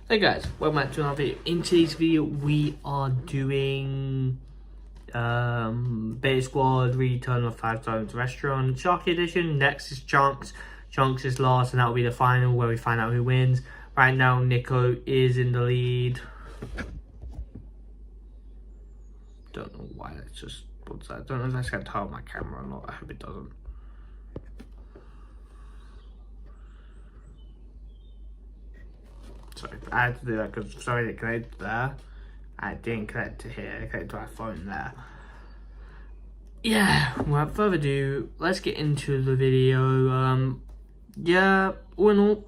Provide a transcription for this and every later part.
Hey guys, welcome back to another video. In today's video, we are doing Beta Squad Return of 5 Stones Restaurant Sharky Edition. Next is Chunks. Chunks is last, and that will be the final where we find out who wins. Right now, Nico is in the lead. Don't know why that's just what's that. I don't know if that's gonna tell my camera or not. I hope it doesn't. Sorry, I had to do that because sorry it connected there. I didn't connect to here, I connected to my phone there. Yeah, without further ado, let's get into the video. Yeah, all in all,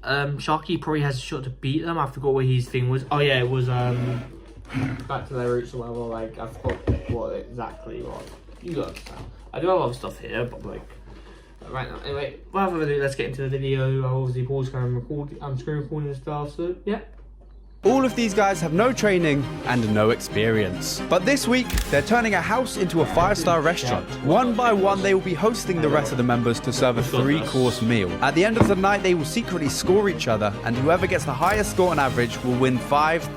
Sharky probably has a shot to beat them. I forgot what his thing was. Oh yeah, it was back to their roots or whatever. Like I forgot what exactly was. You got understand. I do have a lot of stuff here, but like right now. Anyway, without further ado, let's get into the video. I'll obviously pause and record. I'm screen recording and stuff. So yeah. All of these guys have no training and no experience. But this week, they're turning a house into a 5-star restaurant. One by one, they will be hosting the rest of the members to serve a 3-course meal. At the end of the night, they will secretly score each other, and whoever gets the highest score on average will win £5,000.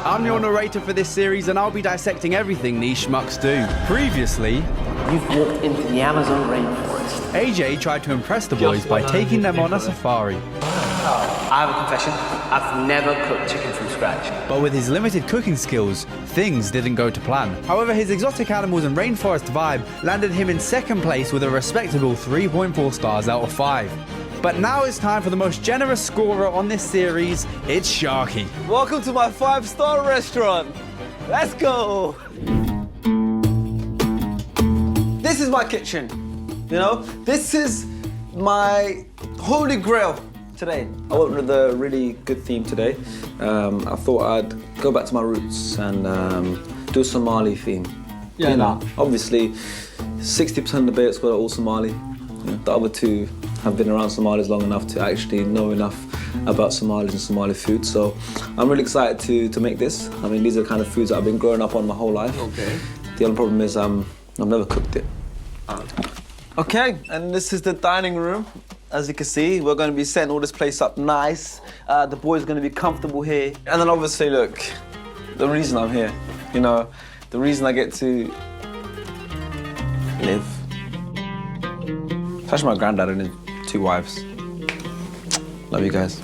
I'm your narrator for this series, and I'll be dissecting everything these schmucks do. Previously, you've walked into the Amazon rainforest. AJ tried to impress the boys by taking them on a safari. I have a confession. I've never cooked chicken from scratch. But with his limited cooking skills, things didn't go to plan. However, his exotic animals and rainforest vibe landed him in second place with a respectable 3.4 stars out of 5. But now it's time for the most generous scorer on this series. It's Sharky. Welcome to my 5-star restaurant. Let's go. This is my kitchen. You know, this is my holy grail. Today, I went with a really good theme today. I thought I'd go back to my roots and do a Somali theme. Yeah, you know, obviously, 60% of the Beta Squad are all Somali. You know, the other 2 have been around Somalis long enough to actually know enough about Somalis and Somali food. So I'm really excited to make this. I mean, these are the kind of foods that I've been growing up on my whole life. Okay. The only problem is I've never cooked it. Okay, and this is the dining room. As you can see, we're going to be setting all this place up nice. The boys are going to be comfortable here. And then obviously, look, the reason I'm here, you know, the reason I get to live. It's actually my granddad and his 2 wives. Love you guys.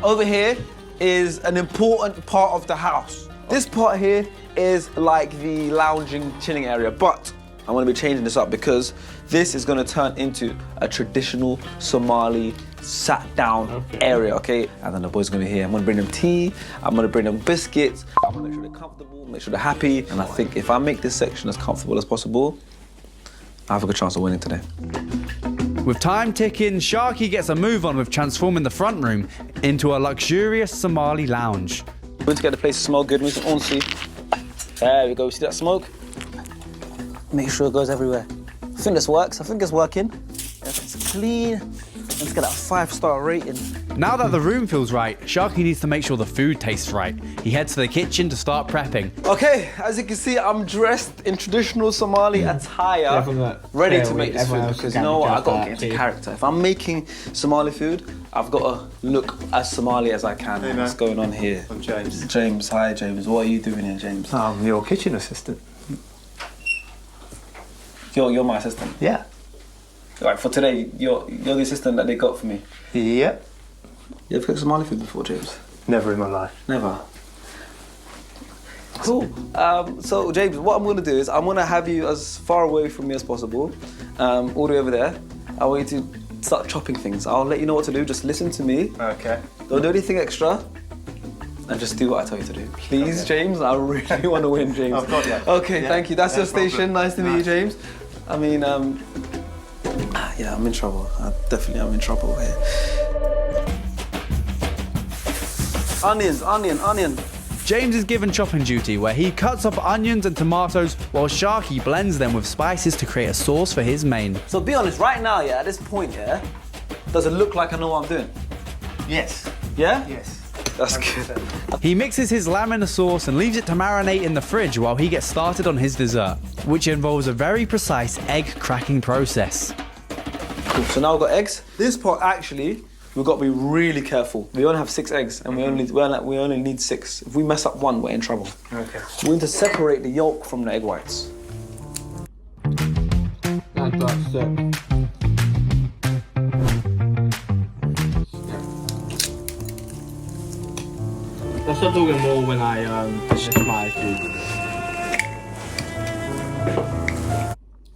Over here is an important part of the house. This part here is like the lounging, chilling area, but I'm going to be changing this up because this is going to turn into a traditional Somali sat-down area, okay? And then the boys are going to be here. I'm going to bring them tea, I'm going to bring them biscuits. I'm going to make sure they're comfortable, make sure they're happy. And I think if I make this section as comfortable as possible, I have a good chance of winning today. With time ticking, Sharky gets a move on with transforming the front room into a luxurious Somali lounge. We're going to get the place to smell good, Mr. Onsi. There we go, see that smoke? Make sure it goes everywhere. I think this works. I think it's working. It's clean. Let's get that 5-star rating. Now that the room feels right, Sharky needs to make sure the food tastes right. He heads to the kitchen to start prepping. Okay, as you can see, I'm dressed in traditional Somali attire, ready to make this food. Because you know what? I've got to get into character. If I'm making Somali food, I've got to look as Somali as I can. Hey, what's going on here? I'm James. James, hi James. What are you doing here, James? I'm your kitchen assistant. You're my assistant? Yeah. Right, for today, you're the assistant that they got for me? Yeah. You ever cooked Somali food before, James? Never in my life. Never. Cool. So, James, what I'm going to do is I'm going to have you as far away from me as possible, all the way over there. I want you to start chopping things. I'll let you know what to do. Just listen to me. Okay. Don't do anything extra. And just do what I tell you to do. Please, okay. James, I really want to win, James. I've got you. Okay, yeah. Thank you. That's your station. Nice to meet you, James. I mean, yeah, I'm in trouble. I'm in trouble here. Onion. James is given chopping duty, where he cuts up onions and tomatoes while Sharky blends them with spices to create a sauce for his main. So be honest, right now, yeah, at this point, yeah, does it look like I know what I'm doing? Yes. Yeah? Yes. That's good. He mixes his lamb in a sauce and leaves it to marinate in the fridge while he gets started on his dessert, which involves a very precise egg cracking process. Cool. So now I've got eggs. This part actually we've got to be really careful. We only have 6 eggs, and we only need 6. If we mess up one, we're in trouble. Okay. We need to separate the yolk from the egg whites. That's it. I'll start talking more when I finish my food.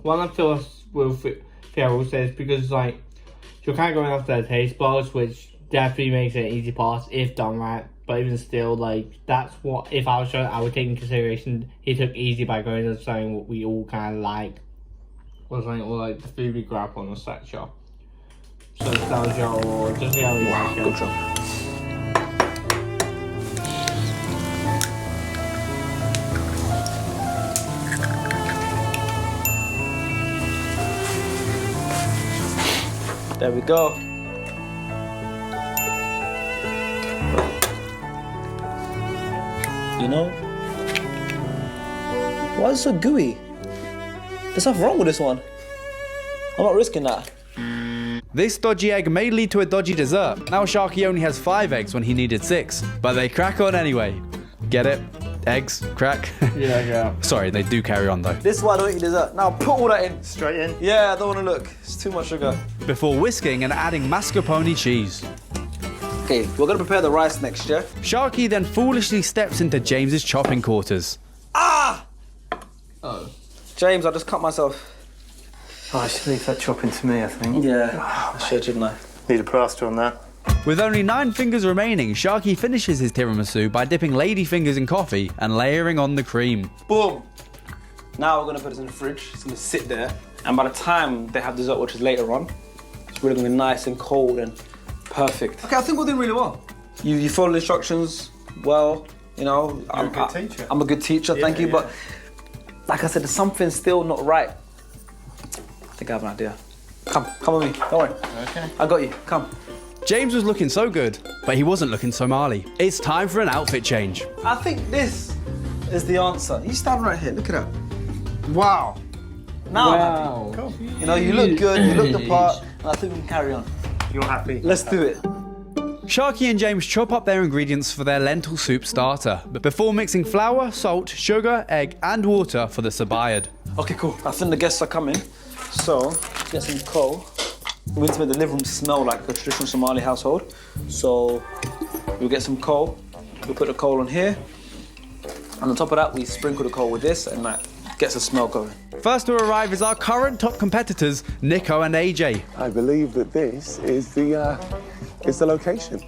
One I feel with Farrell says because like you're kind of going after the taste buds, which definitely makes it an easy pass if done right. But even still, like that's what if I was showing, I would take in consideration. He took easy by going to something what we all kind of like, or something or like the food we grab on the sector. So nostalgia or just the other Wow, good job. There we go. You know? Why is it so gooey? There's something wrong with this one. I'm not risking that. This dodgy egg may lead to a dodgy dessert. Now Sharky only has 5 eggs when he needed 6, but they crack on anyway. Get it? Eggs, crack? Yeah. Sorry, they do carry on though. This is why I don't eat dessert. Now put all that in. Straight in. Yeah, I don't want to look. It's too much sugar. Before whisking and adding mascarpone cheese. Okay, we're gonna prepare the rice next, yeah? Sharky then foolishly steps into James's chopping quarters. Ah! Oh. James, I just cut myself. Oh, I should leave that chopping to me, I think. Yeah, I should, shouldn't I? Need a plaster on that. With only 9 fingers remaining, Sharky finishes his tiramisu by dipping lady fingers in coffee and layering on the cream. Boom! Now we're gonna put this in the fridge. It's gonna sit there. And by the time they have dessert, which is later on, it's really gonna be nice and cold and perfect. Okay, I think we're doing really well. You follow the instructions well, you know. You're a good teacher. I'm a good teacher, thank you, but like I said, there's something still not right. I think I have an idea. Come with me, don't worry. Okay. I got you, come. James was looking so good, but he wasn't looking so Marley. It's time for an outfit change. I think this is the answer. You stand right here, look at that. Wow. Now I'm happy. Cool. You know, you look good, you look the part, and I think we can carry on. You're happy? Let's do it. Sharky and James chop up their ingredients for their lentil soup starter, but before mixing flour, salt, sugar, egg, and water for the sabayad. Okay, cool. I think the guests are coming. So, let's get some coal. We need to make the living room smell like a traditional Somali household. So, we'll get some coal. We'll put the coal on here. And on top of that, we sprinkle the coal with this and that gets the smell going. First to arrive is our current top competitors, Nico and AJ. I believe that this is the location.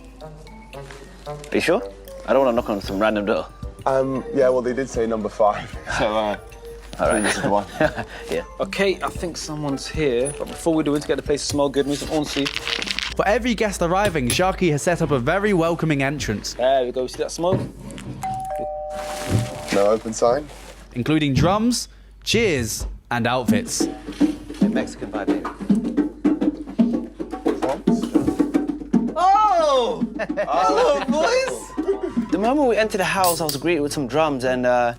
Are you sure? I don't want to knock on some random door. Yeah, well, they did say number 5. So, All right. this is the one. Yeah. Okay, I think someone's here. But before we do it, to get the place to smell good, we need some onsi. For every guest arriving, Sharky has set up a very welcoming entrance, There we go. See that smoke? No open sign. including drums, cheers, and outfits. Mexican vibe here. Oh! Hello, boys! The moment we entered the house, I was greeted with some drums, and I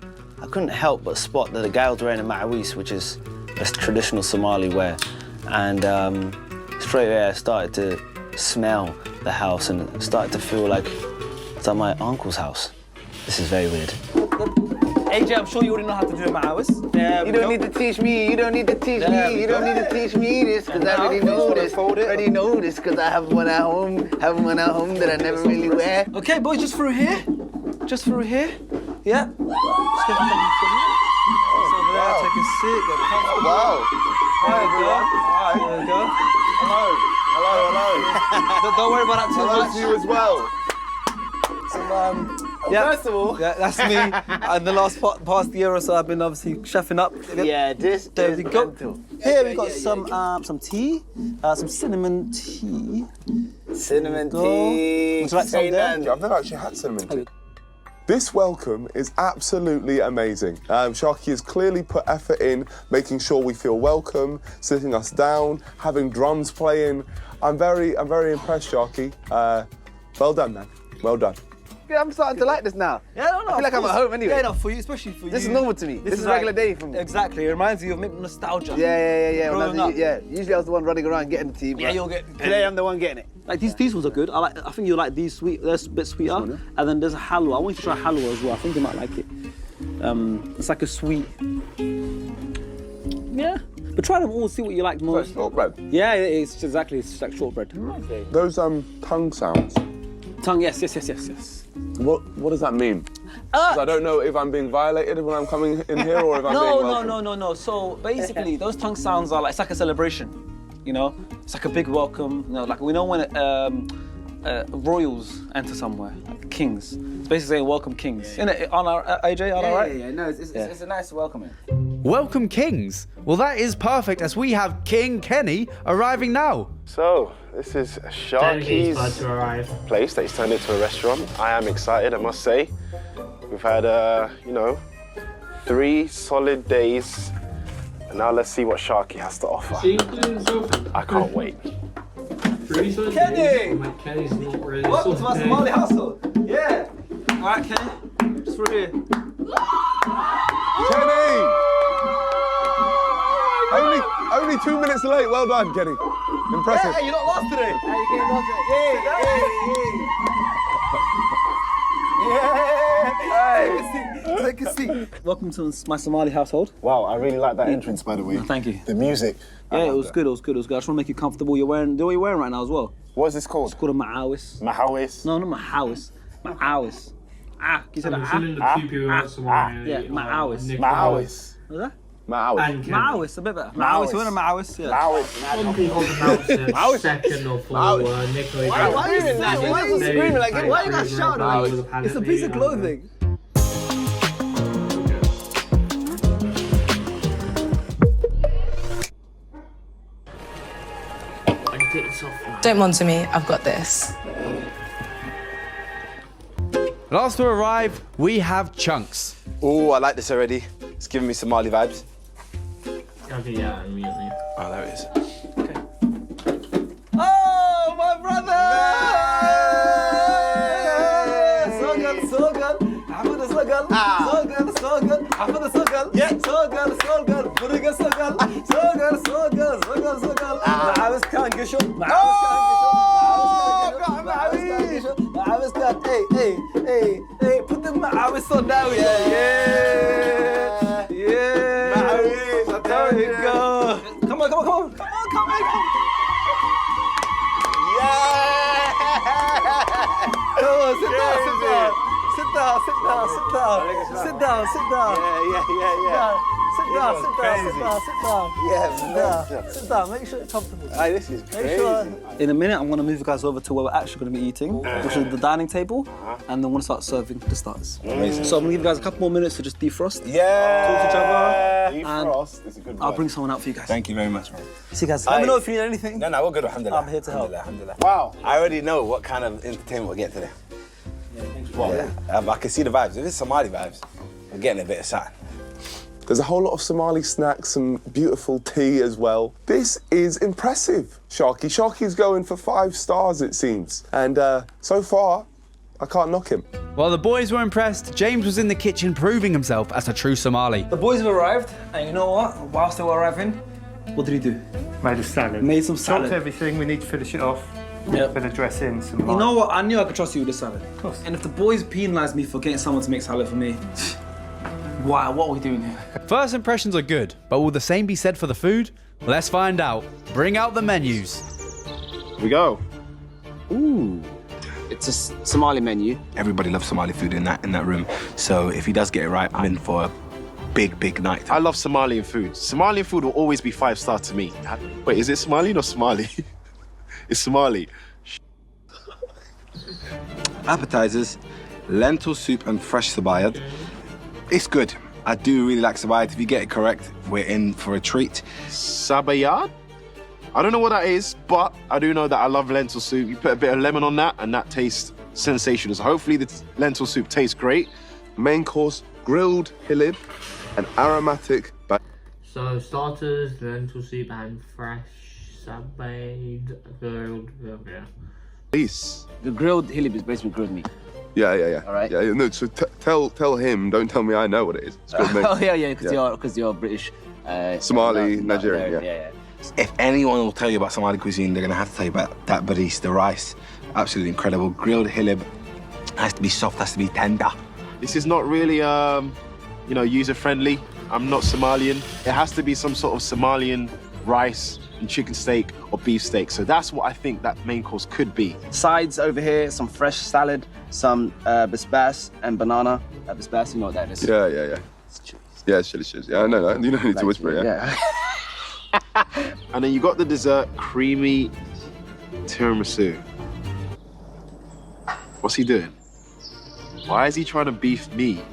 couldn't help but spot that the guy was wearing a ma'awis, which is a traditional Somali wear. And straight away, I started to smell the house and started to feel like it's at my uncle's house. This is very weird. AJ, I'm sure you already know how to do it, Ma'awis. You don't need to teach me. You don't need to teach me. You don't need to teach me this, because I already know this. I already know this, because I have one at home. Have one at home that I never really wear. Okay, boys, just through here. Just through here. Yeah. Just get back on the over there, take a seat, get comfortable. Wow. There we go. There we go. Hello. Don't worry about that too Hello much. to you as well. First of all, yeah, that's me. And the past year or so, I've been obviously chefing up. Yeah, this There is we go. mental. Here we got some tea, some cinnamon tea. Cinnamon Go. tea. Would you like some there? I've never actually had cinnamon tea. This welcome is absolutely amazing. Sharky has clearly put effort in, making sure we feel welcome, sitting us down, having drums playing. I'm very impressed, Sharky. Well done, man. Well done. I'm starting to like this now. Yeah, no, I feel like I'm at home anyway. Yeah, no, for you, especially for you. This is normal to me. This is a like- regular day for me. Exactly. It reminds you of maybe nostalgia. Yeah. Growing up. Yeah. Usually I was the one running around getting the tea. Yeah, but you'll get. Today I'm the one getting it. Like these ones are good. I think you like these sweet. They're a bit sweeter. And then there's a halwa. I want you to try halwa as well. I think you might like it. It's like a sweet. Yeah. But try them all. See what you like most. Shortbread. Yeah, it's exactly. It's like shortbread. Those tongue sounds. Tongue. Yes. What does that mean? 'Cause I don't know if I'm being violated when I'm coming in here or if I'm being welcome. No. So basically, those tongue sounds are like it's like a celebration. You know, it's like a big welcome. You know, like we know when royals enter somewhere, like kings. It's basically saying welcome kings. Isn't it on our AJ? On our right? Yeah. No, it's a nice welcoming. Welcome Kings. Well, that is perfect as we have King Kenny arriving now. So, this is Dedicated Sharky's to arrive. place that he's turned into a restaurant. I am excited, I must say. We've had, 3 solid days. And now let's see what Sharky has to offer. I can't wait. Kenny! Kenny's not really. Welcome to my Somali household. Yeah. All right, Kenny. Just for here. Kenny! Only 2 minutes late. Well done, Kenny. Impressive. Hey, you're not lost today. Hey, you getting lost Take a seat. Welcome to my Somali household. Wow, I really like that entrance, by the way. Thank you. The music. Yeah, it was good. I just want to make you comfortable. You're wearing. Do what you're wearing right now as well. What is this called? It's called a ma'awis. Mahawis. No, not ma'awis. Ma'awis. Can you say that? Assuming the two people out somewhere. Yeah, Ma'awis. Mahawis. Was that? Ma'awis. And Kenny. Ma'awis, a bit better. Ma'awis, you want a ma'awis? Yeah. Mahawis. Some people pronounce it second or fourth. Nicola. Why are you doing that? Why are you screaming like that? Why you guys shouting? It's a piece of clothing. Don't monitor me, I've got this. Last to arrive, we have Chunks. Oh, I like this already. It's giving me Somali vibes. Okay, yeah, immediately. Oh, there it is. Oh, my brother! So good, so good. Ahmed is so good. So good, so good. Ahmed is so good. Yeah. So good, so good. Burger so good. So good, so good. So good, so good. Maawis kan gisho. Maawis kan gisho. Hey. Put the Maawis on now. Yeah. Maawis. There you go. Come on. Sit down. Sit down. Make sure it's comfortable. This is crazy. In a minute, I'm going to move you guys over to where we're actually going to be eating, which is the dining table, and then we're going to start serving the starters. Amazing. So I'm going to give you guys a couple more minutes to just defrost. Yeah. Talk to each other. Defrost is a good I'll word. bring someone out for you guys. Thank you very much, man. See you guys. Let me know if you need anything. No, we're good, alhamdulillah. I'm here to help. Alhamdulillah. Wow. I already know what kind of entertainment we'll get today. I can see the vibes. If it's Somali vibes, we're getting a bit of something. There's a whole lot of Somali snacks, some beautiful tea as well. This is impressive, Sharky. Sharky's going for 5 stars, it seems. And so far, I can't knock him. While the boys were impressed, James was in the kitchen proving himself as a true Somali. The boys have arrived, and you know what? Whilst they were arriving, what did he do? Made a salad. Made some Chopped salad. everything. We need to finish it off. Yep. Bit of dressing, some You know what? I knew I could trust you with the salad. Of course. And if the boys penalised me for getting someone to make salad for me, why? What are we doing here? First impressions are good, but will the same be said for the food? Let's find out. Bring out the menus. Here we go. Ooh. It's a Somali menu. Everybody loves Somali food in that room. So if he does get it right, I'm in for a big night. I love Somalian food. Somalian food will always be 5-star to me. Wait, is it Somalian or Somali? It's Somali. Appetizers, lentil soup and fresh sabayad. It's good. I do really like sabayad. If you get it correct, we're in for a treat. Sabayad? I don't know what that is, but I do know that I love lentil soup. You put a bit of lemon on that, and that tastes sensational. So hopefully the lentil soup tastes great. Main course, grilled hilib, and aromatic. So starters, lentil soup and fresh sabayed grilled. Yeah. Please. The grilled hilib is basically grilled meat. Yeah. All right. Yeah, no, so tell him, don't tell me I know what it is. It's called Oh, yeah, because you're British. Somali, Nigerian, yeah. If anyone will tell you about Somali cuisine, they're gonna have to tell you about that baris, the rice. Absolutely incredible. Grilled hilib. Has to be soft, has to be tender. This is not really, user-friendly. I'm not Somalian. It has to be some sort of Somalian rice and chicken steak or beef steak. So that's what I think that main course could be. Sides over here, some fresh salad, some bisbas and banana. Bisbas, you know what that is? Yeah. It's chili. Yeah, it's chili cheese. Yeah, I know that. You don't need to whisper it, yeah? And then you got the dessert, creamy tiramisu. What's he doing? Why is he trying to beef me?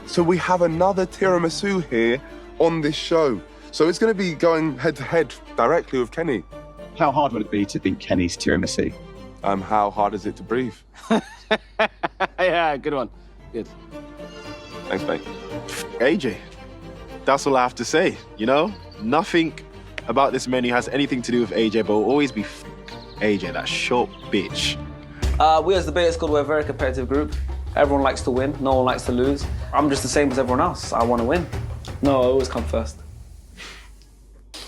So we have another tiramisu here on this show. So it's going to be going head-to-head directly with Kenny. How hard would it be to beat Kenny's tiramisu? How hard is it to breathe? Yeah, good one. Good. Thanks, mate. AJ, that's all I have to say, Nothing about this menu has anything to do with AJ, but will always be AJ, that short bitch. We as the Beta Squad, we're a very competitive group. Everyone likes to win, no one likes to lose. I'm just the same as everyone else. I want to win. No, I always come first.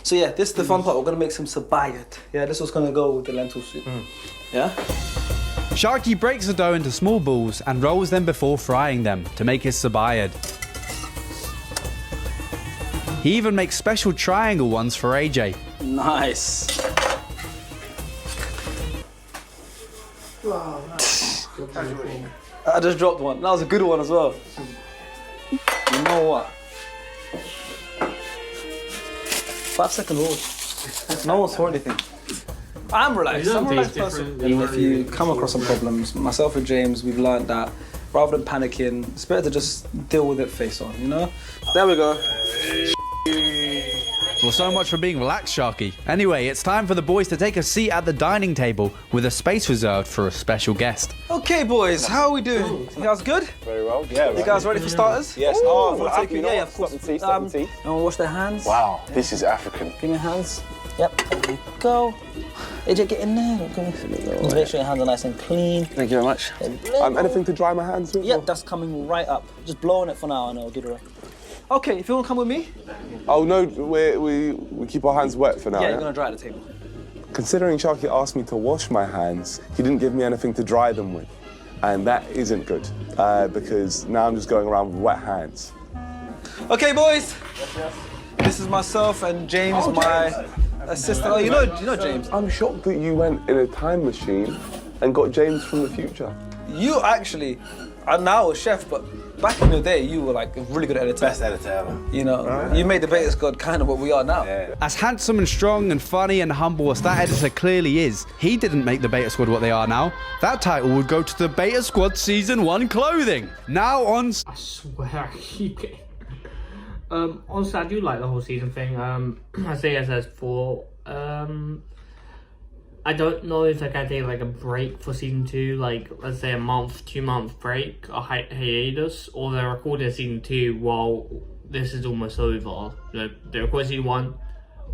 So yeah, this is the fun part. We're gonna make some sabayat. Yeah, this was gonna go with the lentil soup. Yeah? Sharky breaks the dough into small balls and rolls them before frying them to make his sabayad. He even makes special triangle ones for AJ. Nice. I just dropped one. That was a good one as well. You know what? 5-second rule. No one saw anything. I'm relaxed. I'm a relaxed person. Even if you come across some problems, myself and James, we've learned that rather than panicking, it's better to just deal with it face on, There we go. Well, so much for being relaxed, Sharky. Anyway, it's time for the boys to take a seat at the dining table with a space reserved for a special guest. Okay, boys, how are we doing? You guys good? Very well. Yeah. You guys ready for starters? Yes. Yeah, of course. Everyone wash their hands. Wow, this is African. Give me your hands. Yep, there we go. AJ, get in there. Okay. Make sure your hands are nice and clean. Thank you very much. Anything to dry my hands with? Yep, that's coming right up. Just blow on it for now and it'll do the rest. Okay, if you want to come with me. Oh, no, we keep our hands wet for now, Yeah, you're going to dry at the table. Considering Sharky asked me to wash my hands, he didn't give me anything to dry them with. And that isn't good, because now I'm just going around with wet hands. Okay, boys. Yes. This is myself and James, my assistant. Oh, you know James. I'm shocked that you went in a time machine and got James from the future. You actually are now a chef, but back in the day, you were like a really good editor. Best editor ever. You made the Beta Squad kind of what we are now. Yeah. As handsome and strong and funny and humble as that editor clearly is, he didn't make the Beta Squad what they are now. That title would go to the Beta Squad Season 1 clothing. Now on... I swear I keep getting... honestly, I do like the whole season thing. I say as for I don't know if I can take like a break for season 2, like let's say a month, 2-month break, a hiatus, or they're recording season 2 while this is almost over. They record season 1,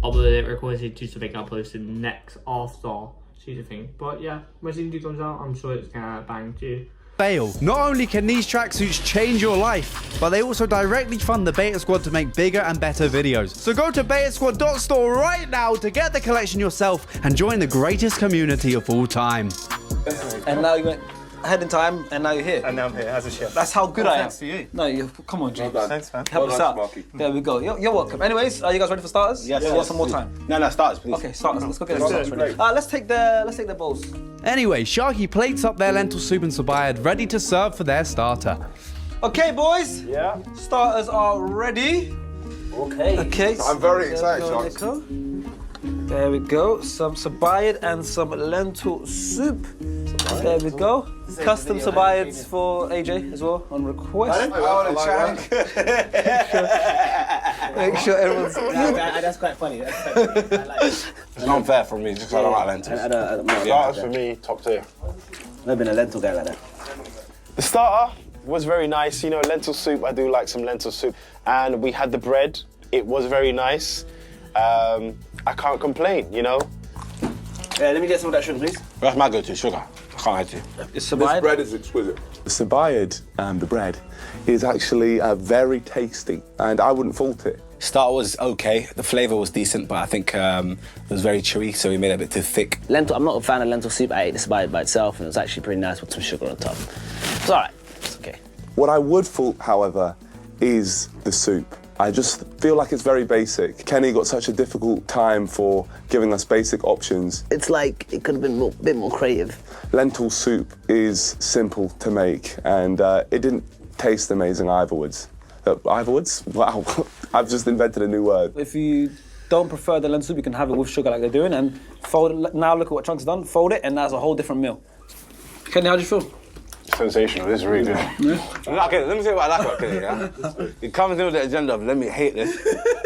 although they record season 2 so they can upload the next after season thing. But yeah, when season 2 comes out, I'm sure it's gonna bang too. Fail. Not only can these tracksuits change your life, but they also directly fund the Beta Squad to make bigger and better videos. So go to betasquad.store right now to get the collection yourself and join the greatest community of all time. And now you went ahead in time, and now you're here. And now I'm here as a chef. That's how good I am. Thanks to you. No, come on, James. Thanks, man. Help us out. There we go. You're welcome. Anyways, are you guys ready for starters? Yes. You want some more time? No, starters, please. Okay, starters. Let's go get the starters ready. Let's take their bowls. Anyway, Sharky plates up their lentil soup and sabayad ready to serve for their starter. Okay, boys. Yeah. Starters are ready. Okay. I'm very excited, Sharky. There we go. Some sabayad and some lentil soup. There we go. Custom sabayads for AJ as well on request. Make sure everyone's good. That's quite funny. It's not fair for me, just because I don't like lentils. Starters for me, top tier. Never been a lentil guy like that. The starter was very nice. Lentil soup, I do like some lentil soup. And we had the bread. It was very nice. I can't complain, Let me get some of that sugar, please. That's my go-to, sugar. Can't lie to you. It's This sabayad. bread is exquisite. The sabayad, the bread, is actually very tasty, and I wouldn't fault it. Start was okay. The flavour was decent, but I think it was very chewy, so we made it a bit too thick. Lentil, I'm not a fan of lentil soup. I ate this by itself, and it was actually pretty nice with some sugar on top. It's all right. It's okay. What I would fault, however, is the soup. I just feel like it's very basic. Kenny got such a difficult time for giving us basic options. It's like it could have been a bit more creative. Lentil soup is simple to make, and it didn't taste amazing eitherwards. Eitherwards? Wow, I've just invented a new word. If you don't prefer the lentil soup, you can have it with sugar like they're doing, and fold it. Now look at what Chunk's done. Fold it, and that's a whole different meal. Kenny, how do you feel? Sensational. This is really good. Okay, let me say what I like about Kenny, yeah? He comes in with the agenda of let me hate this,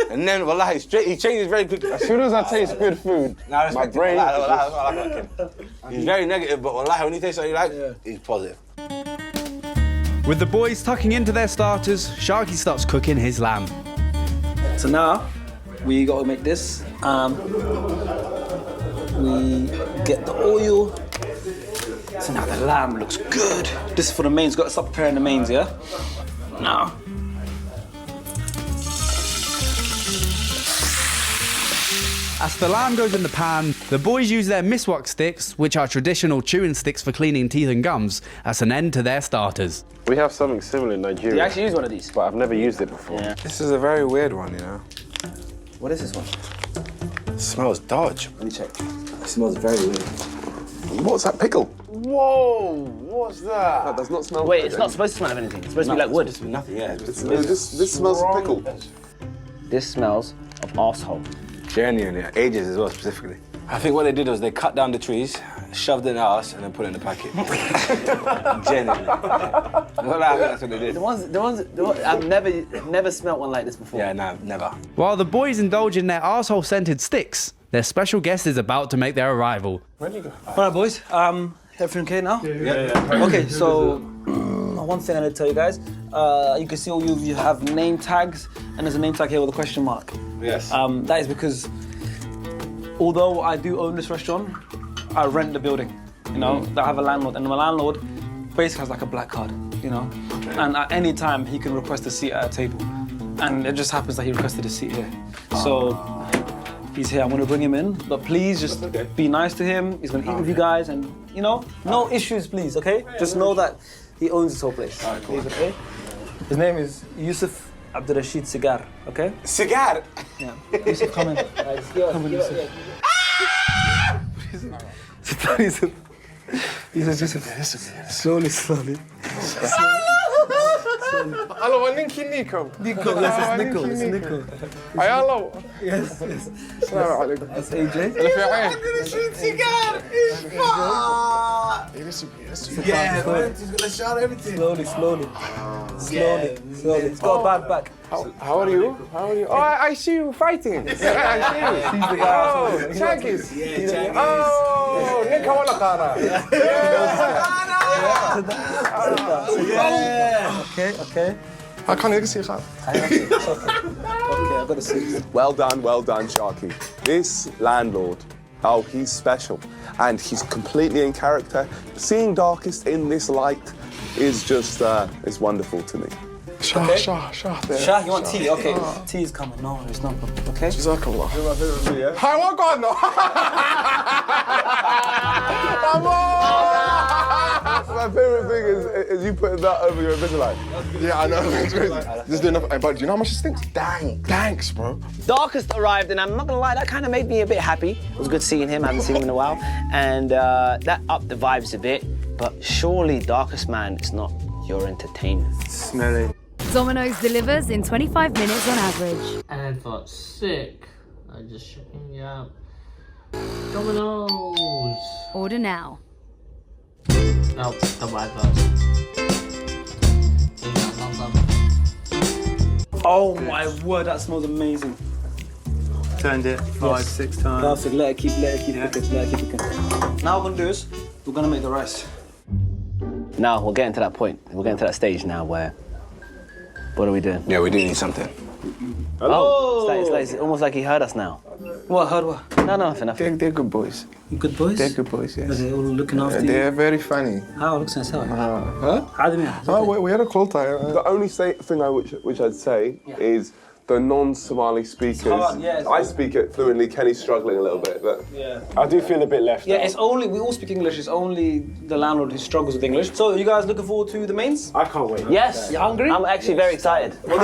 and then wallahi, straight, he changes very quickly. As soon as I taste good food, my brain. Wallahi, that's what I like about Kenny. He's very negative, but wallahi, when he tastes something you like, he's positive. With the boys tucking into their starters, Sharky starts cooking his lamb. So now we got to make this. We get the oil. So now the lamb looks good. This is for the mains. Got to start preparing the mains, yeah? Now. As the lamb goes in the pan, the boys use their miswak sticks, which are traditional chewing sticks for cleaning teeth and gums, as an end to their starters. We have something similar in Nigeria. You actually use one of these? But I've never used it before. Yeah. This is a very weird one, you know? What is this one? It smells dodge. Let me check. It smells very weird. What's that pickle? Whoa! What's that? That does not smell. Wait, it's not supposed to smell of anything. It's supposed to be like wood. Nothing, yeah. This smells of pickle. This smells of arsehole. Genuinely, ages as well, specifically. I think what they did was they cut down the trees, shoved it in the ass, and then put it in the packet. Genuinely. Well, I think that's what they did. The ones, I've never smelt one like this before. Yeah, no, never. While the boys indulge in their arsehole-scented sticks, their special guest is about to make their arrival. Where do you go? All right, boys. Everything okay now? Yeah. Okay, so one thing I need to tell you guys. You can see all you have name tags, and there's a name tag here with a question mark. Yes. That is because although I do own this restaurant, I rent the building. You know, I have a landlord, and my landlord basically has like a black card. You know, and at any time he can request a seat at a table, and it just happens that he requested a seat here. So he's here. I'm gonna bring him in, but please just be nice to him. He's gonna eat with you guys, and you know, no issues, please. Okay? Just know that he owns this whole place. All right, cool. Okay? His name is Yusuf Abdurrashid Cigar. Okay? Cigar? Yeah. Yusuf, come in. Come in, Yusuf. Yusuf. Slowly. Hello, Nico. Nico, yes, it's Nico. Hello. Yes. Assalamu alaikum. That's AJ. Yeah, man, he's gonna shout everything. Slowly. It's got a bad back. How are you? Oh, I see you fighting. Yeah, I see you. He's the guy. Oh, Chankies. Oh, Nick Hawalakara. Okay. How can you see that? Okay, I've got to see. Well done, Sharky. This landlord, oh, he's special. And he's completely in character. Seeing Darkest in this light is just, it's wonderful to me. Shah, you want tea? Okay, tea is coming. No, it's not. Okay? Jazakallah. You're my favorite thing, yeah? Hi, what God, no? My favorite thing is you putting that over your Invisalign. Yeah, I know. It's crazy. Just do enough. But do you know how much it stinks? Thanks, bro. Darkest arrived, and I'm not gonna lie, that kind of made me a bit happy. It was good seeing him. I haven't seen him in a while, and that upped the vibes a bit. But surely, Darkest man, is not your entertainment. Smelly. Domino's delivers in 25 minutes on average. And I thought, sick. I just shipping you out. Domino's. Order now. No, the white first. Oh my word, that smells amazing. Turned it 5-6 times. Perfect. Let it keep cooking. Now what we're gonna do is we're gonna make the rice. Now we're getting to that point. We're getting to that stage now where. What are we doing? Yeah, we do need something. Oh, it's almost like he heard us now. What, heard what? No, nothing. They're good boys. Good boys? They're good boys, yes. Are they all looking after you? They're very funny. How? Looks nice. Huh? How do you mean? Oh, we had a cool time. The only thing which I'd say is the non-Somali speakers. I speak it fluently. Kenny's struggling a little bit, but I do feel a bit left Yeah, out. it's only, we all speak English, it's only the landlord who struggles with English. So, you guys looking forward to the mains? I can't wait. Yes. You hungry? I'm actually very excited. So,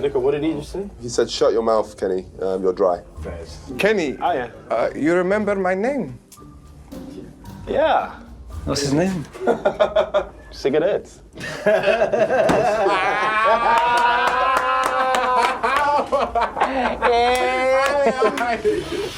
Nico, what did he just say? he said, "Shut your mouth, Kenny. You're dry." Kenny, Oh, yeah. you remember my name? Yeah. What's his name? Cigarettes.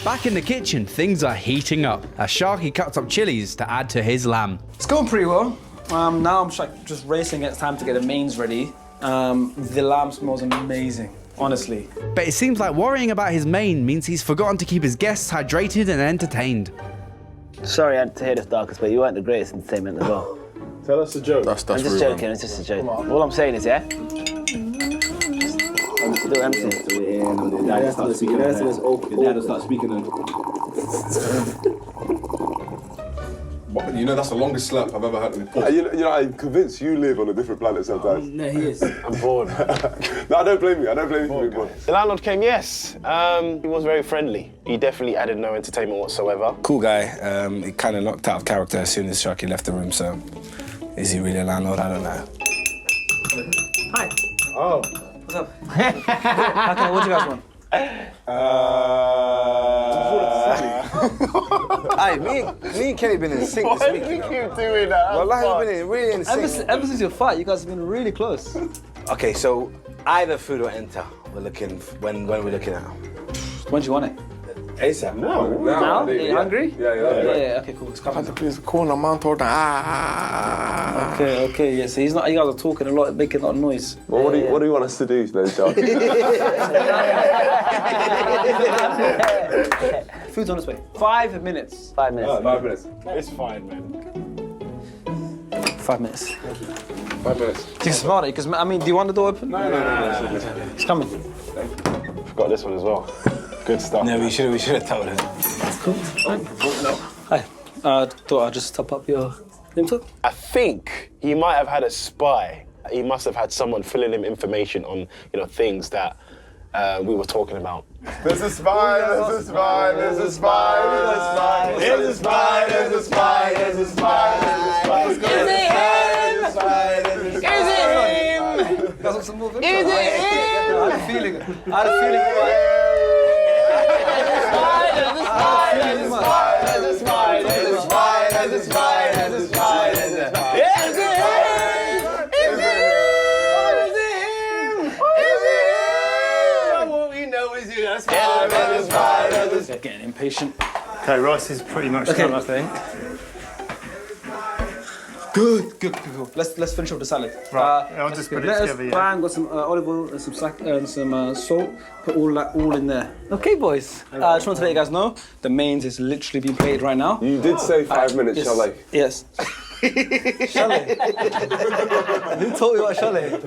Back in the kitchen, things are heating up as Sharky cuts up chilies to add to his lamb. It's going pretty well. Now I'm just racing, it's time to get the mains ready. The lamb smells amazing, honestly. But it seems like worrying about his main means he's forgotten to keep his guests hydrated and entertained. Sorry I had to hear this, Darkest, but you weren't the greatest entertainment as well. Tell us a joke. That's I'm just joking, it's just a joke. All I'm saying is, yeah? I'm still empty. You know, that's the longest slap I've ever heard in the you know, I'm convinced you live on a different planet sometimes. No, he is. I'm bored. No, I don't blame you. I don't blame you for being bored. The landlord came, yes. He was very friendly. He definitely added no entertainment whatsoever. Cool guy. He kind of knocked out of character as soon as Sharky left the room, so is he really a landlord? I don't know. Hi. Oh. What's up? Okay, what do you guys want? Hey, me and Kenny been in sync Why this do week. you You know? keep doing that? Well, like we've been really in sync. Ever since your fight, you guys have been really close. Okay, so either food or enter. We're looking when we're looking at. When do you want it? ASAP. No. Now? Are you hungry? Yeah. Yeah, okay, cool. It's coming. Okay, yeah, so you guys are talking a lot, making a lot of noise. Well, what do you want us to do then, Sharky? Food's on its way. 5 minutes. 5 minutes. 5 minutes. It's fine, man. 5 minutes. 5 minutes. You can smell it, because, I mean, do you want the door open? No. It's coming. Forgot this one as well. Good stuff. No, we should have told him. Cool. Hi. Thought I'd just top up your info. I think he might have had a spy. He must have had someone filling him information on, things that we were talking about. There's a spy, there's a spy, there's a spy, there's a spy, there's a spy, there's a spy, there's a spy, there's a spy. Is it him? That's what some more. Is it him? I had a feeling. Getting impatient. Okay, rice is pretty much done, I think. Good. Let's finish off the salad. Right, I'll just put it together, yeah. Bang, got some olive oil and some salt. Put all in there. Okay, boys. I just want to let you guys know the mains is literally being plated right now. You did say 5 minutes, yes. Chalet. Yes. Chalet. Who taught you about chalet?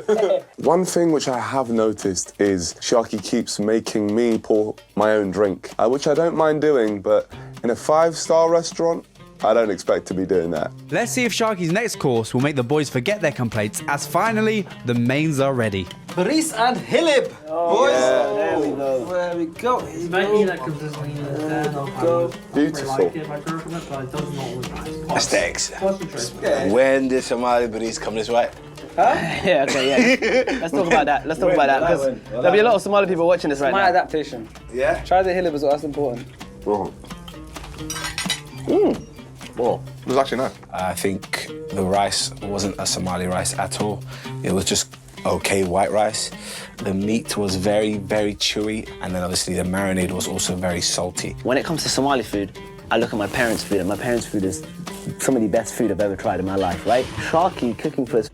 One thing which I have noticed is Sharky keeps making me pour my own drink, which I don't mind doing, but in a 5-star restaurant, I don't expect to be doing that. Let's see if Sharky's next course will make the boys forget their complaints, as finally, the mains are ready. Baris and Hilib, boys. Yeah, there we go. There we go. Beautiful. Aesthetics. When did Somali Baris come this way? Yeah, okay, yeah. Let's talk about that. Because there'll be a lot of Somali people watching this right My now. adaptation. Yeah? Try the Hilib as well, that's important. Oh. Well, It was actually nice. I think the rice wasn't a Somali rice at all. It was just okay white rice. The meat was very, very chewy, and then obviously the marinade was also very salty. When it comes to Somali food, I look at my parents' food, and my parents' food is some of the best food I've ever tried in my life, right? Sharky cooking for us.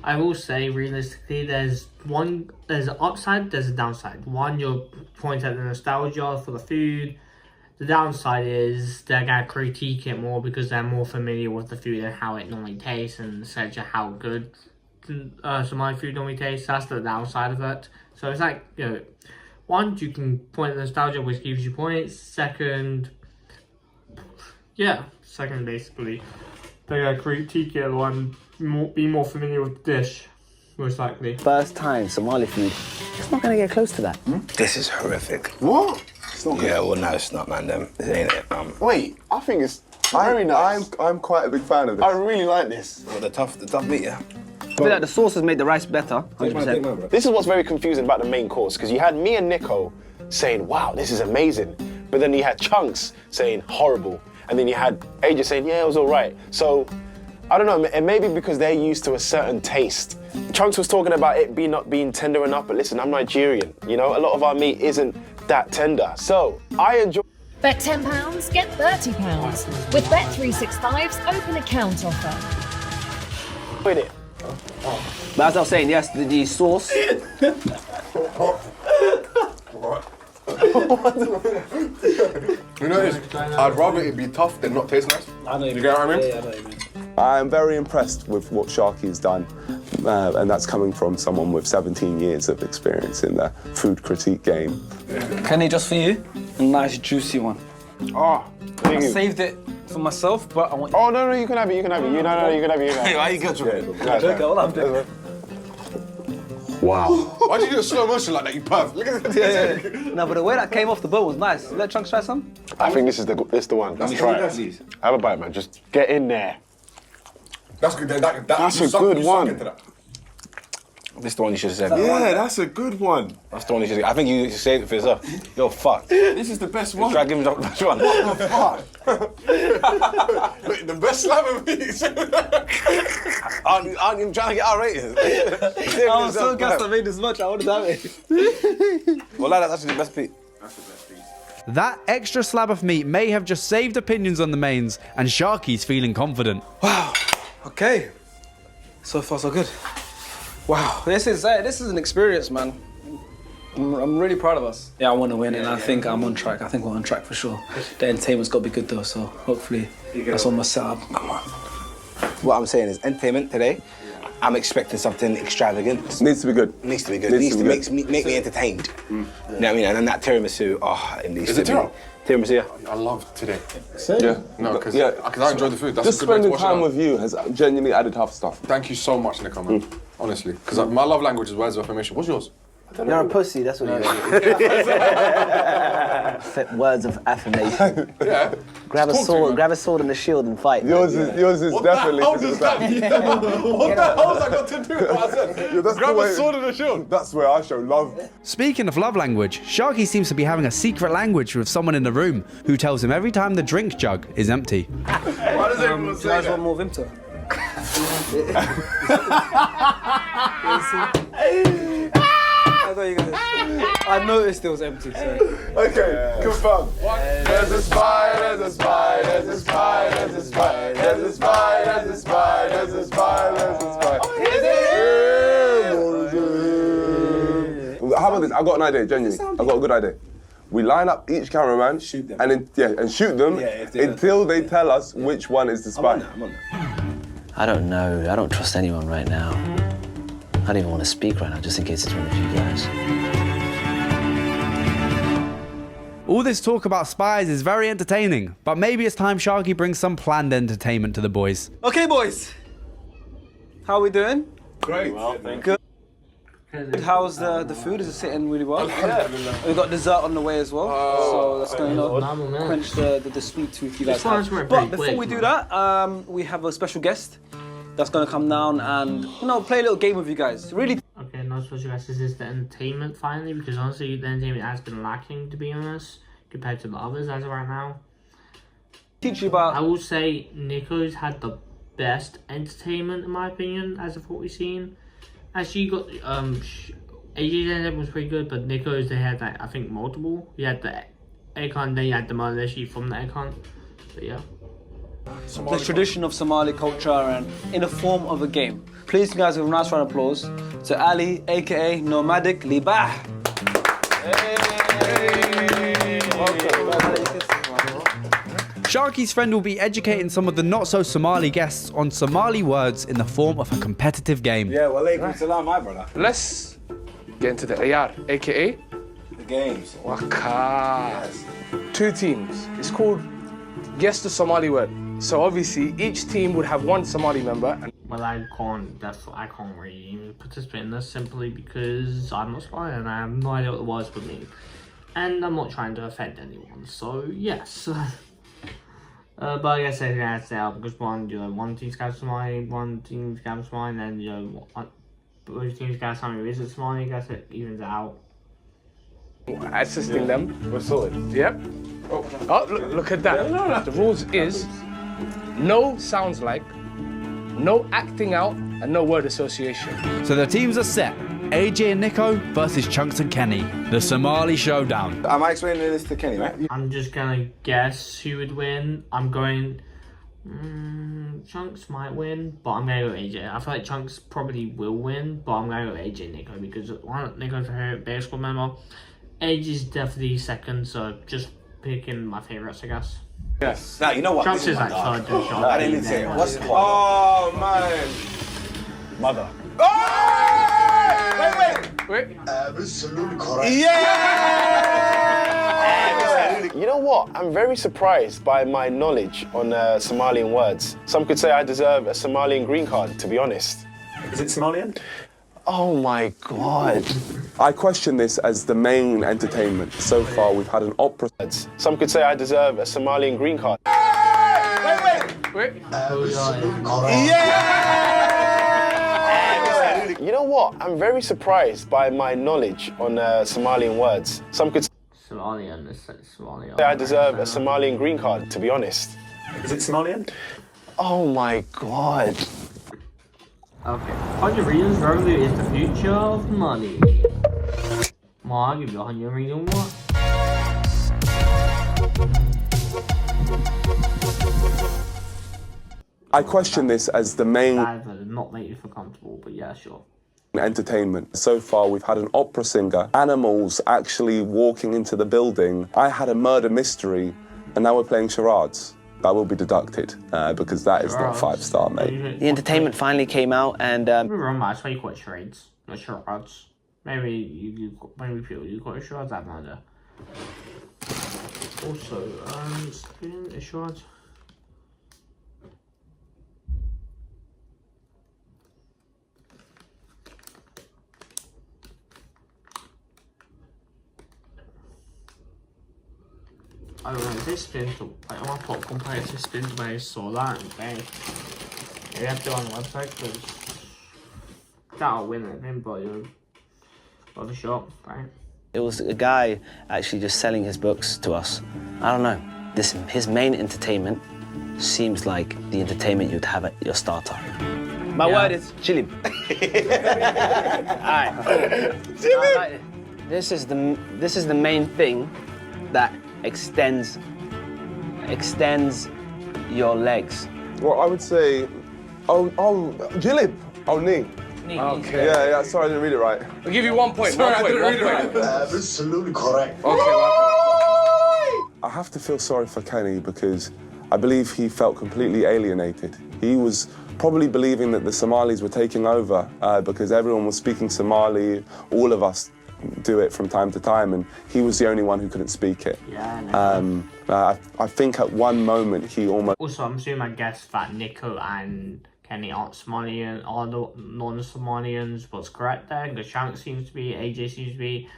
I will say, realistically, there's an upside, there's a downside. One, you're pointing at the nostalgia for the food. The downside is they're going to critique it more because they're more familiar with the food and how it normally tastes and such how good Somali food normally tastes. That's the downside of it. So it's like, you know, one, you can point at nostalgia, which gives you points. Second, basically, they critique it and be more familiar with the dish, most likely. First time Somali food. It's not gonna get close to that. This is horrific. What? It's not good. Yeah, well, no, it's not, man. This ain't it. Wait, I think it's very nice. I'm quite a big fan of this. I really like this. Well, the tough meat, yeah. I feel like the sauce has made the rice better. 100%. This is what's very confusing about the main course, because you had me and Nico saying, wow, this is amazing. But then you had Chunks saying horrible. And then you had AJ saying, yeah, it was all right. So, I don't know, and maybe because they're used to a certain taste. Chunks was talking about it not being tender enough, but listen, I'm Nigerian. You know, a lot of our meat isn't that tender. So, I enjoy... Bet £10, get £30. With Bet365's open account offer. With it. But as I was saying, yes, the sauce. You know, I'd rather it be tough than not taste nice. I know you get what I mean? Yeah, I know what you mean. I'm very impressed with what Sharky's done, and that's coming from someone with 17 years of experience in the food critique game. Kenny, just for you, a nice juicy one. Oh, I saved it for myself, but I want you. Oh, no, you can have it, you can have it. You can have it. Hey, why you got your Okay, all I'm doing. Wow. Why did you do a slow motion like that, you perv? Look at this. Yeah. No, but the way that came off the boat was nice. Let Chunks try some. I think this is the one. Let's try it. Please. Have a bite, man. Just get in there. That's good. That's a good one. This is the one you should have said. Yeah, that's a good one. That's the one you should have. I think you should save it for yourself. You're fucked. This is the best one. Try giving the best one. What the fuck? Wait, the best slab of meat. aren't you trying to get our ratings? I was so gassed I made this much. I wanted to have it. Well, that's actually the best piece. That extra slab of meat may have just saved opinions on the mains, and Sharky's feeling confident. Wow. Okay. So far, so good. Wow. This is an experience, man. I'm really proud of us. Yeah, I want to win, and I think I'm on track. I think we're on track for sure. The entertainment's got to be good, though, so hopefully that's on my setup. Come on. What I'm saying is entertainment today. I'm expecting something extravagant. Needs to be good. Needs to be good. Needs to make me entertained. You know what I mean? And then that tiramisu, it needs to be. Tiramisu, yeah. I love today. Yeah. No, because I enjoy the food. That's just a good way to spending wash time it out. with you has genuinely added half stuff. Thank you so much, Nico, man. Honestly. Because my love language is words of affirmation. What's yours? You're a pussy, that's what you are. Words of affirmation. Yeah. Grab a sword and a shield and fight. Yours is definitely. What the hell does that mean? What the hell has that got to do with what I said? Grab a sword and a shield. That's where I show love. Speaking of love language, Sharky seems to be having a secret language with someone in the room who tells him every time the drink jug is empty. Why does everyone say that? Want more Vimto? I noticed it was empty. So. Okay, confirm. There's a spy, there's a spy, there's a spy, there's a spy, there's a spy, there's a spy, there's a spy, there's a spy. How about this? I got an idea, genuinely. I got a good idea. We line up each cameraman, shoot them, and shoot them until they tell us which one is the spy. I don't know. I don't trust anyone right now. I don't even want to speak right now, just in case it's one of you guys. All this talk about spies is very entertaining, but maybe it's time Sharky brings some planned entertainment to the boys. Okay, boys. How are we doing? Great. Well, good. How's the food? Is it sitting really well? Yeah. We've got dessert on the way as well, so that's going to quench the sweet tooth you guys have. But before we do that, we have a special guest that's going to come down and play a little game with you guys. Really. Okay, not special guest. This is the entertainment finally, because honestly, the entertainment has been lacking, to be honest, compared to the others as of right now. Teach you about. I will say Nico's had the best entertainment in my opinion, as of what we've seen. Actually, you got AJ's entertainment was pretty good, but Nico's they had I think multiple. You had the Aircon, then you had the Malashi from the Aircon. But yeah. The tradition of Somali culture and in the form of a game. Please, you guys, give a nice round of applause to Ali, aka Nomadic Libah. Sharky's friend will be educating some of the not-so-Somali guests on Somali words in the form of a competitive game. Yeah, well, alaikum salam, my brother. Let's get into the AR, aka the games. Waka. Yes. 2 teams. It's called Guess the Somali Word. So obviously each team would have 1 Somali member. Well, I can't really participate in this simply because I'm not Somali and I have no idea what the words would mean. And I'm not trying to offend anyone, so yes. But I guess I can say out because one team's got Somali, one team's got Somali, and then both teams got something who isn't Somali. I guess it evens out. Assisting them. We're sorted. Yep. Oh, look at that. The rules is no sounds like, no acting out, and no word association. So the teams are set. AJ and Nico versus Chunks and Kenny. The Somali Showdown. Am I explaining this to Kenny, right? I'm just gonna guess who would win. I'm going... Chunks might win, but I'm gonna go AJ. I feel like Chunks probably will win, but I'm gonna go AJ Nico because Nico's a base squad member. AJ's definitely second, so just picking my favourites, I guess. Yes. Now, you know what? Chunks is like third. No, I didn't say it. What's Oh, man. Mother. Oh! Wait. Absolutely correct. Yeah! You know what? I'm very surprised by my knowledge on Somalian words. Some could say I deserve a Somalian green card, to be honest. Is it Somalian? Oh my God. I question this as the main entertainment. So far, we've had an opera. Some could say I deserve a Somalian green card. Wait. You know what? I'm very surprised by my knowledge on Somalian words. Some could say I deserve a Somalian green card, to be honest. Is it Somalian? Oh my God. Okay. 100 reasons revenue is the future of money. Well, I'll give you 100 reasons more. I question this as the main... Not make you feel comfortable, but yeah, sure. Entertainment. So far, we've had an opera singer, animals actually walking into the building. I had a murder mystery, and now we're playing charades. That will be deducted because that is not 5-star, mate. The entertainment finally came out, and Maybe wrong, that's why you call it charades, not charades. Maybe you call it charades. I have no idea. Also, spin a charades. I don't know, this spins to, like, on my popcorn plates, it spins when I saw that and bang. You have to go on the website because that'll win it, but you'll have a shot, right? it was a guy actually just selling his books to us. I don't know. His main entertainment seems like the entertainment you'd have at your startup. My word is chilib. Alright. Chilib. This is the main thing that extends your legs. Well, I would say, jilib. Oh, knee. Okay. Yeah, sorry, I didn't read it right. I'll give you 1 point. Sorry, one point. I didn't read it right. Absolutely correct. Okay, I have to feel sorry for Kenny because I believe he felt completely alienated. He was probably believing that the Somalis were taking over because everyone was speaking Somali. All of us do it from time to time, and he was the only one who couldn't speak it. Yeah. I think at one moment he almost... Also, I'm assuming I guess that Nico and Kenny aren't Somalian, are the non-Somalians. What's correct there? Because Shank seems to be, AJ seems to be,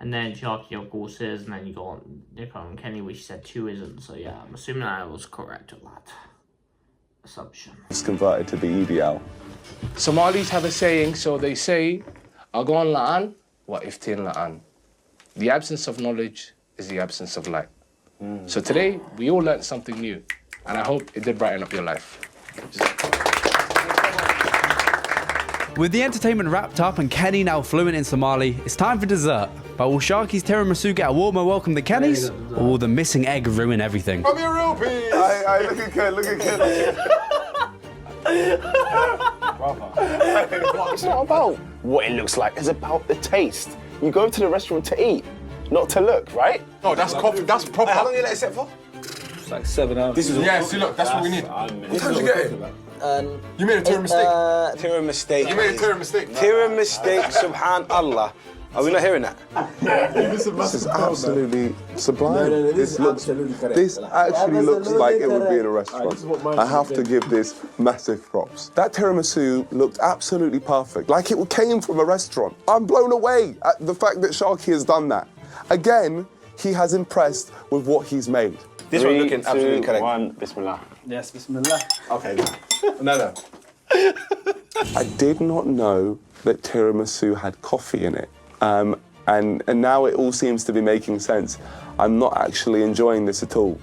and then Sharky of course is, and then you got Nico and Kenny, which you said 2 isn't. So yeah, I'm assuming I was correct with that assumption. It's converted to the EDL. Somalis have a saying, so they say, Agon la'an wa iftin la'an. The absence of knowledge is the absence of light. So today, we all learned something new, and I hope it did brighten up your life. With the entertainment wrapped up and Kenny now fluent in Somali, it's time for dessert. But will Sharky's tiramisu get a warmer welcome than Kenny's? Or will the missing egg ruin everything? Come here, real piece. Aye, look at Ken, look at Ken. It's not about what it looks like, it's about the taste. You go to the restaurant to eat, not to look, right? No, that's coffee, that's proper. How long you let it sit for? like 7 hours. This is see, look, that's what we need. What time did you get it? You made a Tyra mistake. Tyra mistake. You made a Tyra mistake. Tyra mistake, subhanallah. Are we not hearing that? This is absolutely sublime. This actually Amazon looks like it would be in a Alright, restaurant. this is what mine I have should to be. give this massive props. That tiramisu looked absolutely perfect, like it came from a restaurant. I'm blown away at the fact that Sharky has done that. Again, he has impressed with what he's made. This one looking absolutely correct. 1, Bismillah. Yes, bismillah. Okay, no. I did not know that tiramisu had coffee in it. And now it all seems to be making sense. I'm not actually enjoying this at all.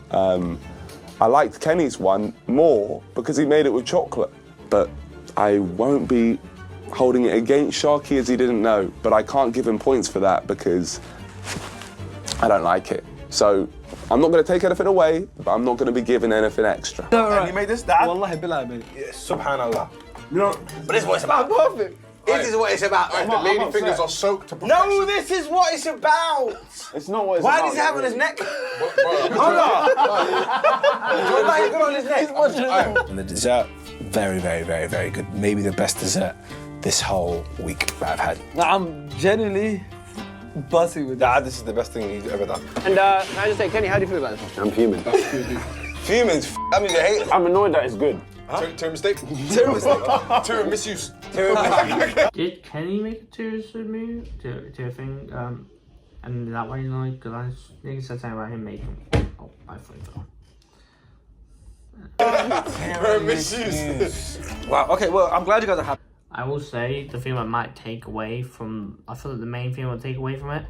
I liked Kenny's one more because he made it with chocolate, but I won't be holding it against Sharky as he didn't know, but I can't give him points for that because I don't like it. So I'm not going to take anything away, but I'm not going to be giving anything extra. And you made this, Dad? Wallahi billah, mate. Subhanallah. You know, But this is what it's about. perfect. This is what it's about. The lady fingers are soaked to perfection. No, this is what it's about. It's not what it's Why about. does he have on his neck? Hold on his neck. And the dessert, very, very, very, very good. Maybe the best dessert this whole week that I've had. I'm genuinely buzzing with Dad, this is the best thing he's ever done. And can I just say, Kenny, how do you feel about this one? I'm fuming. Fuming, that means you hate it. I'm annoyed that it's good. Tyra mistake. Tyra mistake. Tyra misuse. Did Kenny make a Tyra thing? And that way, like, because I think said something about him making. Oh, I thought. Tyra misuse. Wow, okay, well, I'm glad you guys are happy. I will say the thing I might take away from, I feel like the main thing I'll take away from it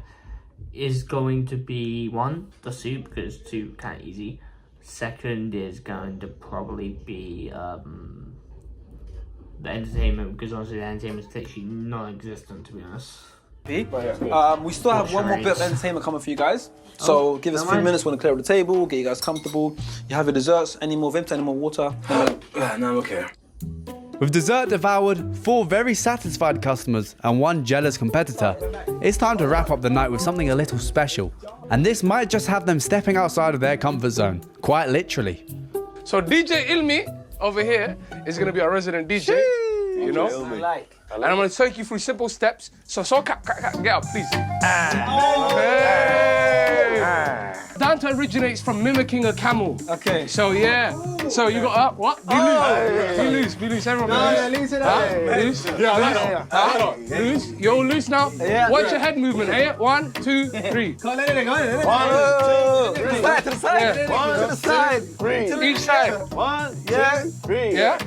is going to be, one, the soup, because it's too kind of easy. Second is going to probably be the entertainment, because honestly the entertainment is literally non-existent, to be honest. We still have one more bit of entertainment coming for you guys. So give us a few minutes, we're gonna clear up the table, get you guys comfortable. You have your desserts, any more vimps, any more water? No, I'm okay. With dessert devoured, 4 very satisfied customers and 1 jealous competitor, it's time to wrap up the night with something a little special. And this might just have them stepping outside of their comfort zone, quite literally. So DJ Ilmi over here is going to be our resident DJ, you know? And I'm going to take you through simple steps. So get up, please. Danta originates from mimicking a camel. Okay. So yeah. So you got up. What? Be loose. Be loose. Everyone be loose. Loose. Yeah. Loose. You're all loose now. Yeah. Watch your head movement. Hey, 1, 2, 3. Come on, let it go. To the side. Yeah. 1 to the side. 3. To each side. 1, yeah. 3. Yeah.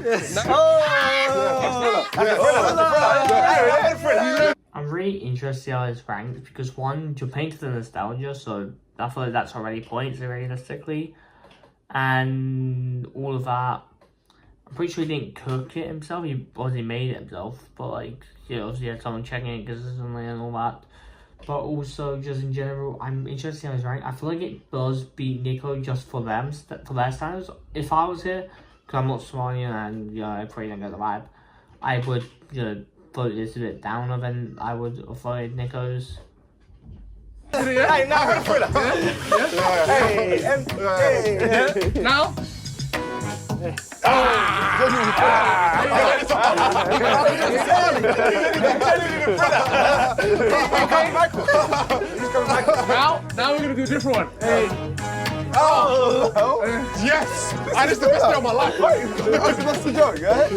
I'm really interested how it's ranked because one, you're playing to the nostalgia, so I feel like that's already points realistically, and all of that. I'm pretty sure he didn't cook it himself. He obviously made it himself, but like obviously had someone checking it consistently and all that. But also just in general, I'm interested in his rank. I feel like it does beat Nico just for them for their standards. If I was here, because I'm not Somalian and I probably don't get the vibe, I would vote this a bit downer than I would avoid Nico's. Hey, now I'm for that. Now. Now we're gonna do a different one. Yes! And it's the best day of my life. That's the joke, yeah?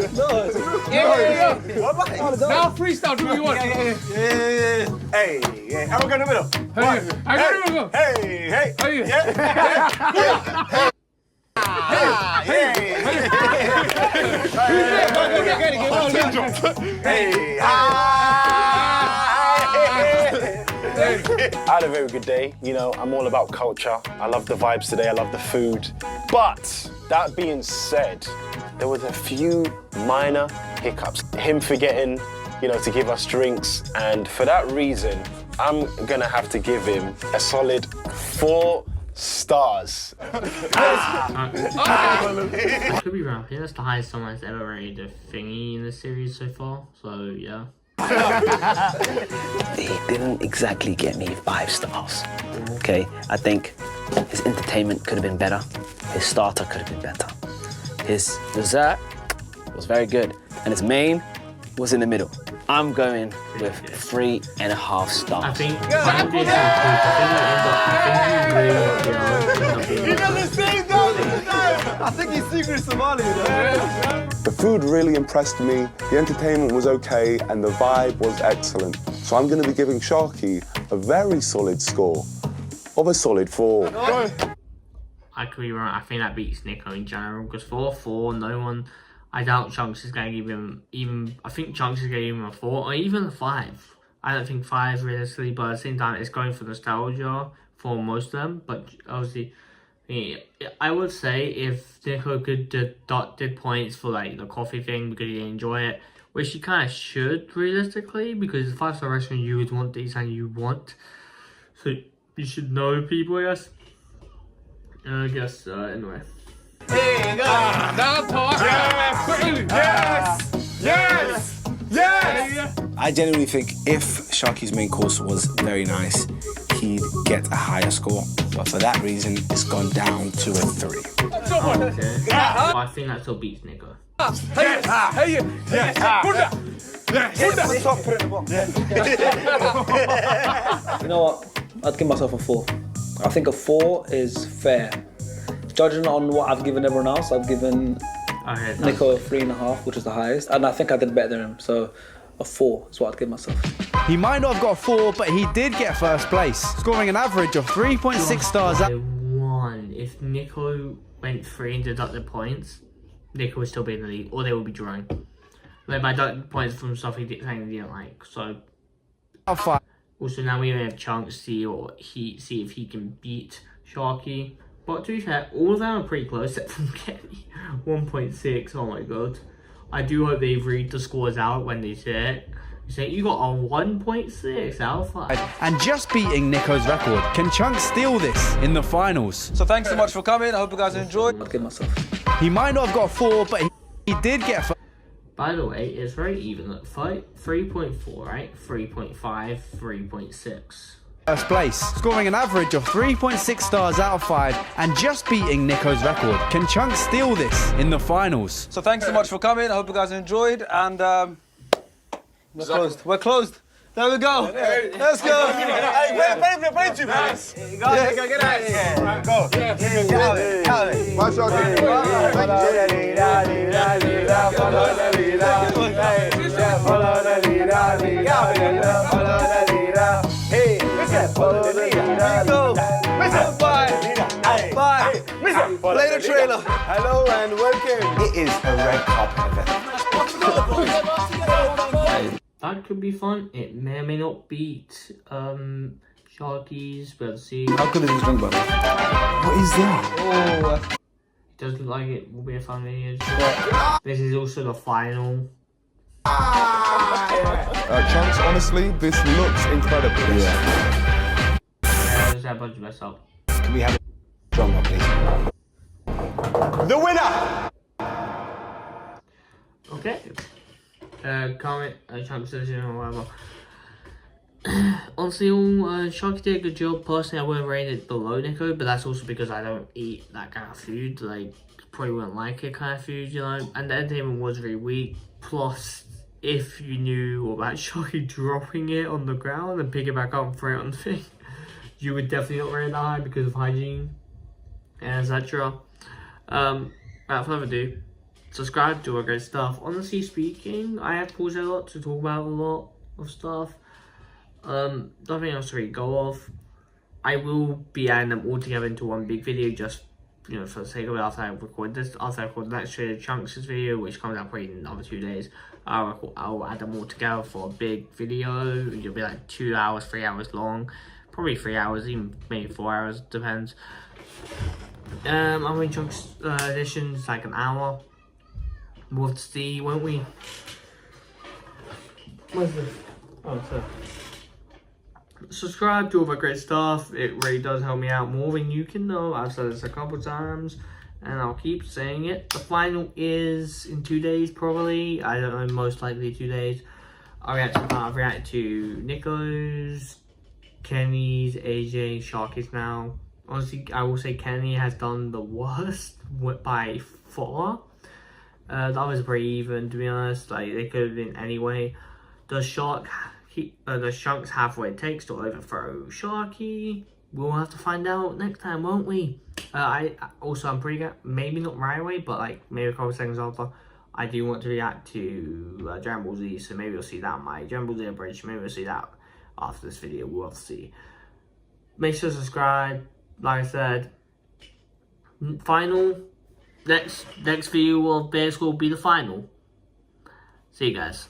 Yeah. Now freestyle, do what you want. Hey, how we go in the middle? I got it, go. Hey, I had a very good day. You know, I'm all about culture. I love the vibes today. I love the food. But that being said, there was a few minor hiccups. Him forgetting, to give us drinks. And for that reason, I'm gonna have to give him a solid 4 stars. I could be wrong. I think that's the highest someone's ever rated a thingy in the series so far. So yeah. He didn't exactly get me 5 stars. Okay, I think his entertainment could have been better. his starter could have been better. His dessert was very good, and his main was in the middle. I'm going with 3.5 stars. I think He doesn't say that! I think he's secret Somali, though. The food really impressed me, the entertainment was okay, and the vibe was excellent. So I'm going to be giving Sharky a very solid score of a solid 4. I could be wrong. I think that beats Nico in general because 4-4, no one. I doubt Chunks is going to give him even. I think Chunks is going to give him a 4 or even a 5. I don't think 5 realistically, but at the same time, it's going for nostalgia for most of them. But obviously, I would say if Nico could did points for like the coffee thing because he enjoy it, which he kind of should realistically because 5-star restaurant you would want these and you want, so you should know people. I guess anyway. Hey, yes! I genuinely think if Sharky's main course was very nice, he'd get a higher score. But for that reason, it's gone down to a 3. Okay. I think that still beats Nico. You know what? I'd give myself a 4. I think a 4 is fair. Judging on what I've given everyone else, I've given Nico a 3.5, which is the highest, and I think I did better than him. So a 4 is what I'd give myself. He might not have got a 4, but he did get first place, scoring an average of 3.6 stars. If Nico went 3 and deducted points, Nico would still be in the lead, or they would be drawing. Like by deducting points from stuff he didn't like. So also now we have Chunks see if he can beat Sharky. But to be fair, all of them are pretty close except from Kenny. 1.6, oh my god. I do hope they read the scores out when they say it. You say you got a 1.6 out of 5. And just beating Nico's record, can Chunks steal this in the finals? So thanks so much for coming. I hope you guys enjoyed. I'd give myself. He might not have got a 4, but he did get first. By the way, it's very even. Look, 3.4, right? 3.5, 3.6. First place, scoring an average of 3.6 stars out of 5 and just beating Nico's record. Can Chunks steal this in the finals? So thanks so much for coming. I hope you guys enjoyed, and we're closed. We're closed. There we go. Let's go. Hey, play 2 minutes. Get out of here. Go. Get out of it. Watch out. Hey, follow the leader. Go. Bye. Play the trailer. Hello and welcome. It is a red carpet event. That could be fun. It may or may not beat Sharky's, but let's see. How good is this drink, brother? What is that? Oh. Doesn't look like it will be a fun video. This is also the final. Chunks, honestly, this looks incredible. Yeah, there's a bunch of mess up. Can we have a drum roll, please? The winner! Okay. Comment, Chunks decision or whatever. Honestly, Sharky did a good job. Personally, I wouldn't rate it below Nico, but that's also because I don't eat that kind of food. Like, probably wouldn't like it kind of food, you know. And the entertainment was very weak. Plus, if you knew about Sharky dropping it on the ground and pick it back up and throw it on the thing, you would definitely not rate that high because of hygiene and etc. Without further ado, subscribe, do all great stuff. Honestly speaking, I have paused a lot to talk about a lot of stuff. Nothing else to really go off. I will be adding them all together into one big video, just for the sake of it. After I record this, after I record the next Chunks' video, which comes out probably in another 2 days, I'll add them all together for a big video. It'll be like 2 hours, 3 hours long, probably 3 hours, even maybe 4 hours, depends. I'm in Chunks editions like an hour. We'll have to see, won't we? What's this? Oh, so subscribe to all that great stuff. It really does help me out more than you can know. I've said this a couple times and I'll keep saying it. The final is in 2 days probably. I don't know, most likely 2 days. I've reacted to Nico's, Kenny's, AJ, Sharky's now. Honestly, I will say Kenny has done the worst by far. The others are pretty even, to be honest. Like, they could have been anyway. Does Shanks have what it takes to overthrow Sharky? We'll have to find out next time, won't we? I'm pretty good. Maybe not right away, but like maybe a couple seconds after. I do want to react to Dragon Ball Z, so maybe you'll see that on my Dragon Ball Z Abridged. Maybe we'll see that after this video. We'll see. Make sure to subscribe. Like I said, final next video of Bear School will be the final. See you guys.